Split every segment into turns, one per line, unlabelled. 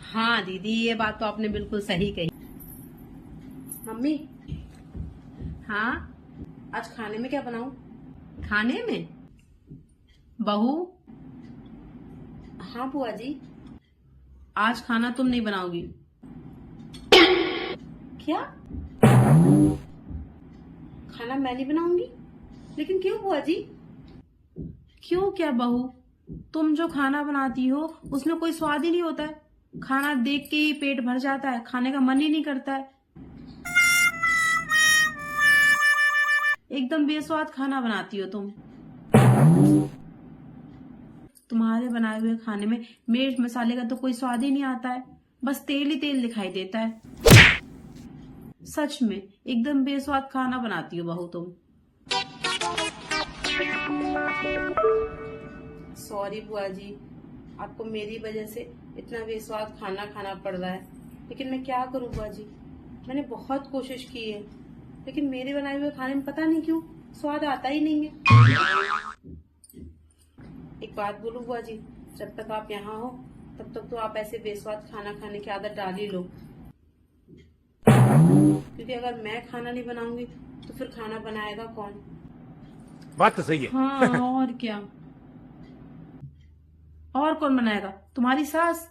हाँ दीदी, ये बात तो आपने बिल्कुल सही कही।
मम्मी,
हाँ,
आज खाने में क्या बनाऊं?
खाने में बहू,
हाँ बुआ जी।
आज खाना तुम नहीं बनाओगी।
क्या? खाना मैं नहीं बनाऊंगी? लेकिन क्यों बुआ जी?
क्यों क्या बहू, तुम जो खाना बनाती हो उसमें कोई स्वाद ही नहीं होता है। खाना देख के ही पेट भर जाता है, खाने का मन ही नहीं करता है। एकदम बेस्वाद खाना बनाती हो तुम। तुम्हारे बनाए हुए खाने में मिर्च मसाले का तो कोई स्वाद ही नहीं आता है, बस तेल ही तेल दिखाई देता है। सच में एकदम बेस्वाद खाना बनाती हो बहू तुम।
सॉरी बुआ जी, आपको मेरी वजह से इतना बेस्वाद खाना खाना पड़ रहा है। लेकिन मैं क्या करूं बुआ जी, मैंने बहुत कोशिश की है, लेकिन मेरे बनाए हुए खाने में पता नहीं क्यों स्वाद आता ही नहीं है। एक बात बोलूं बुआ जी, जब तक आप यहाँ हो तब तक तो आप ऐसे बेस्वाद खाना खाने की आदत डाल ही लो, क्योंकि अगर मैं खाना नहीं बनाऊंगी तो फिर खाना बनाएगा कौन?
बात तो सही है।
हाँ और क्या, और कौन बनाएगा? तुम्हारी सास।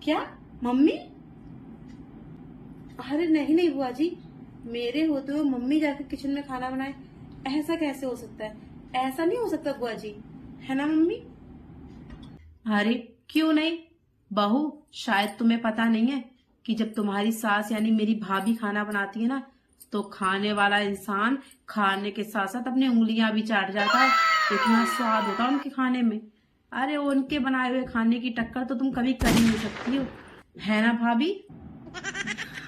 क्या? मम्मी? अरे नहीं नहीं बुआ जी, मेरे होते हुए मम्मी जाकर किचन में खाना बनाए, ऐसा कैसे हो सकता है? ऐसा नहीं हो सकता बुआ जी, है ना मम्मी?
अरे क्यों नहीं बहू, शायद तुम्हें पता नहीं है कि जब तुम्हारी सास यानी मेरी भाभी खाना बनाती है ना, तो खाने वाला इंसान खाने के साथ साथ अपनी उंगलियां भी चाट जाता है। इतना स्वाद होता है उनके खाने में। अरे उनके बनाए हुए खाने की टक्कर तो तुम कभी कर ही नहीं सकती हो, है ना भाभी?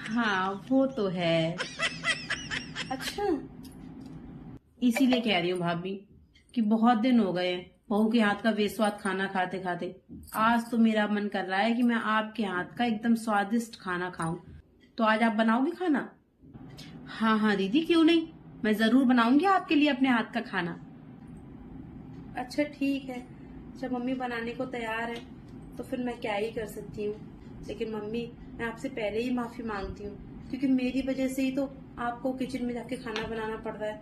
हाँ वो तो है।
अच्छा,
इसीलिए कह रही हूँ भाभी कि बहुत दिन हो गए हैं बहू के हाथ का बेस्वाद खाना खाते खाते। आज तो मेरा मन कर रहा है कि मैं आपके हाथ का एकदम स्वादिष्ट खाना खाऊं। तो आज आप बनाओगी खाना? हाँ हाँ दीदी, क्यों नहीं, मैं जरूर बनाऊंगी आपके लिए अपने हाथ का खाना।
अच्छा ठीक है, जब मम्मी बनाने को तैयार है तो फिर मैं क्या ही कर सकती हूँ। लेकिन मम्मी, मैं आपसे पहले ही माफी मांगती हूँ, क्योंकि मेरी वजह से ही तो आपको किचन में जाके खाना बनाना पड़ रहा है,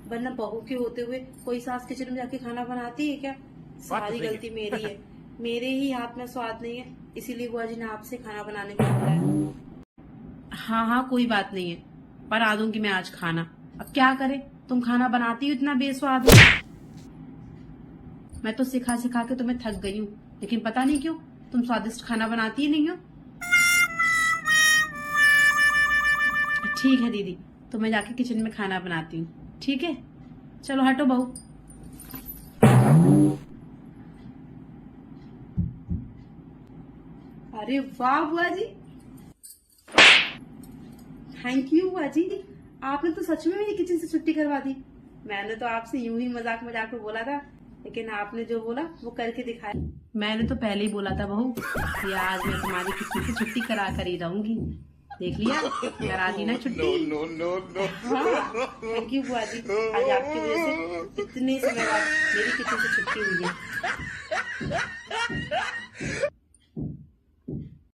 वरना बहू के होते हुए कोई सास किचन में जाके खाना बनाती है क्या? सारी गलती मेरी है, मेरे ही हाथ में स्वाद नहीं है, इसीलिए बुआ जी ने आपसे खाना बनाने को बोला है।
हाँ हाँ कोई बात नहीं है, बना दूंगी मैं आज खाना। अब क्या करें, तुम खाना बनाती हो इतना बेस्वाद हो। मैं तो सिखा सिखा के तुम्हें थक गई हूँ, लेकिन पता नहीं क्यों तुम स्वादिष्ट खाना बनाती ही नहीं हो। ठीक है दीदी, तो मैं जाके किचन में खाना बनाती हूँ, ठीक है? चलो हटो बहू।
अरे वाह बुआ जी, थैंक यू बुआ जी, आपने तो सच में मेरी किचन से छुट्टी करवा दी। मैंने तो आपसे यूं ही मजाक मजाक में बोला था, लेकिन आपने जो बोला वो करके दिखाया।
मैंने तो पहले ही बोला था बहू कि आज मैं तुम्हारी किचन से छुट्टी करा कर ही रहूंगी। देख लिया, करा दी ना छुट्टी।
No no no.
हाँ, थैंक यू बुआ जी, आज आपकी वजह से इतने समय बाद मेरी किचन से छुट्टी हुई है।